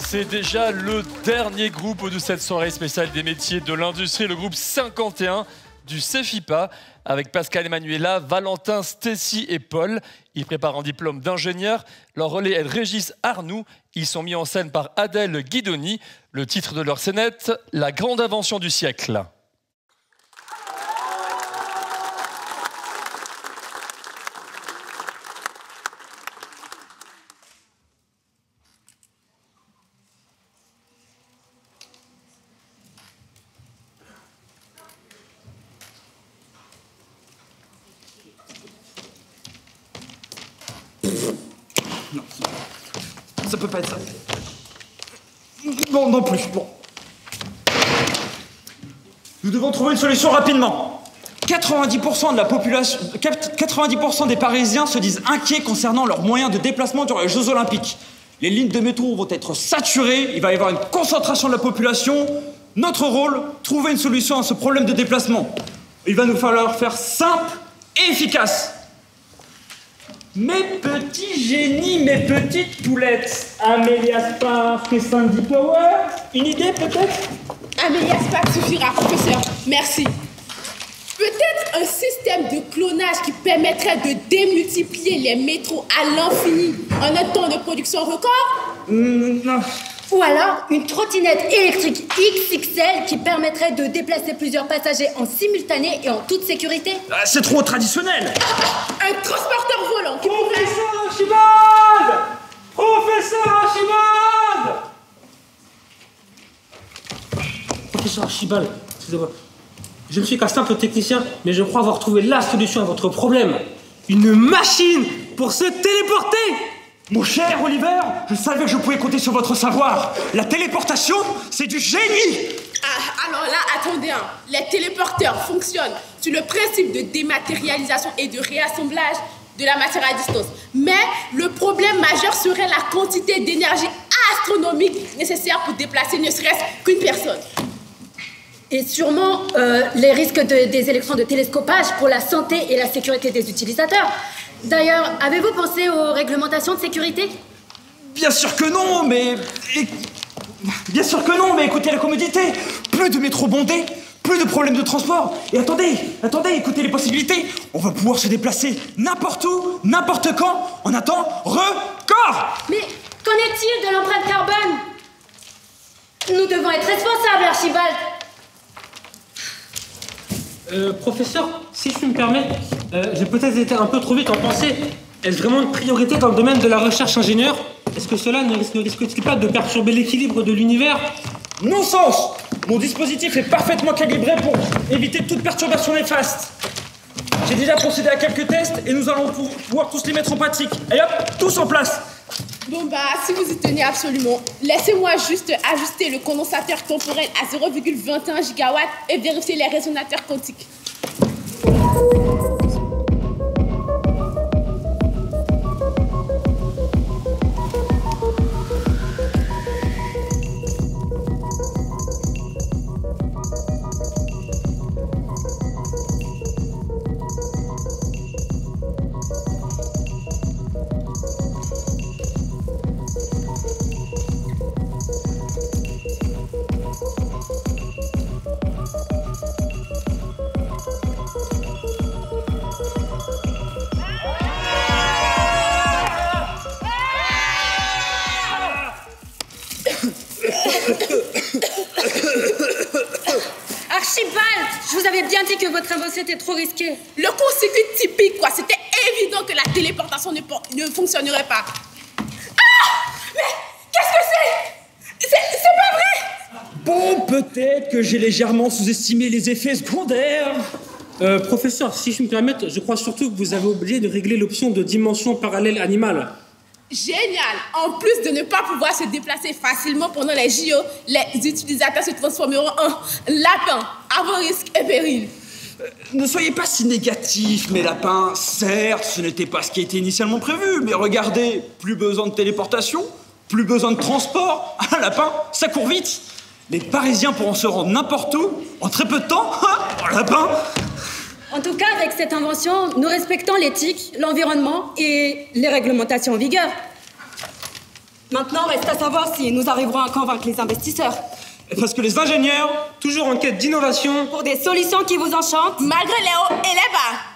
C'est déjà le dernier groupe de cette soirée spéciale des métiers de l'industrie, le groupe 51 du CEFIPA, avec Pascal et Manuela, Valentin, Stécie et Paul. Ils préparent un diplôme d'ingénieur. Leur relais est Régis Arnoux. Ils sont mis en scène par Adèle Guidoni. Le titre de leur scénette, La grande invention du siècle. Non, ça peut pas être ça. Non, non plus, bon. Nous devons trouver une solution rapidement. 90% de la population, 90% des Parisiens se disent inquiets concernant leurs moyens de déplacement durant les Jeux Olympiques. Les lignes de métro vont être saturées, il va y avoir une concentration de la population. Notre rôle, trouver une solution à ce problème de déplacement. Il va nous falloir faire simple et efficace. Mes petits génies, mes petites poulettes. Amélia Spark et Sandy Power. Une idée peut-être? Amélia Spark suffira, professeur. Merci. Peut-être un système de clonage qui permettrait de démultiplier les métros à l'infini en un temps de production record? Non. Ou alors une trottinette électrique XXL qui permettrait de déplacer plusieurs passagers en simultané et en toute sécurité. C'est trop traditionnel. Un transporteur volant qui pourrait... Professeur Archibald! Professeur Archibald! Professeur Archibald, excusez-moi. Je ne suis qu'un simple technicien, mais je crois avoir trouvé la solution à votre problème. Une machine pour se téléporter! Mon cher Oliver, je savais que je pouvais compter sur votre savoir. La téléportation, c'est du génie. Alors là, attendez, les téléporteurs fonctionnent sur le principe de dématérialisation et de réassemblage de la matière à distance. Mais le problème majeur serait la quantité d'énergie astronomique nécessaire pour déplacer ne serait-ce qu'une personne. Et sûrement les risques des électrons de télescopage pour la santé et la sécurité des utilisateurs. D'ailleurs, avez-vous pensé aux réglementations de sécurité? Bien sûr que non, mais... Bien sûr que non, mais écoutez la commodité. Plus de métro bondé, plus de problèmes de transport. Et attendez, écoutez les possibilités. On va pouvoir se déplacer n'importe où, n'importe quand, en un temps record. Mais qu'en est-il de l'empreinte carbone? Nous devons être responsables, Archibald. Professeur, si je puis me permettre, j'ai peut-être été un peu trop vite en pensée. Est-ce vraiment une priorité dans le domaine de la recherche ingénieure? Est-ce que cela ne risque-t-il pas de perturber l'équilibre de l'univers? Non-sens! Mon dispositif est parfaitement calibré pour éviter toute perturbation néfaste. J'ai déjà procédé à quelques tests et nous allons pouvoir tous les mettre en pratique. Allez hop, tous en place! Bon si vous y tenez absolument, laissez-moi juste ajuster le condensateur temporel à 0,21 gigawatts et vérifier les résonateurs quantiques. Archibald, je vous avais bien dit que votre invention était trop risquée. Le court-circuit typique, quoi. C'était évident que la téléportation ne fonctionnerait pas. Ah! Mais qu'est-ce que c'est? C'est pas vrai! Bon, peut-être que j'ai légèrement sous-estimé les effets secondaires. Professeur, si je me permette, je crois surtout que vous avez oublié de régler l'option de dimension parallèle animale. Génial! En plus de ne pas pouvoir se déplacer facilement pendant les JO, les utilisateurs se transformeront en lapins, avant risque et péril. Ne soyez pas si négatifs, mes lapins. Certes, ce n'était pas ce qui était initialement prévu, mais regardez, plus besoin de téléportation, plus besoin de transport. Un lapin, ça court vite. Les Parisiens pourront se rendre n'importe où, en très peu de temps. Un lapin. En tout cas, avec cette invention, nous respectons l'éthique, l'environnement et les réglementations en vigueur. Maintenant, reste à savoir si nous arriverons à convaincre les investisseurs. Parce que les ingénieurs, Toujours en quête d'innovation. Pour des solutions qui vous enchantent, Malgré les hauts et les bas.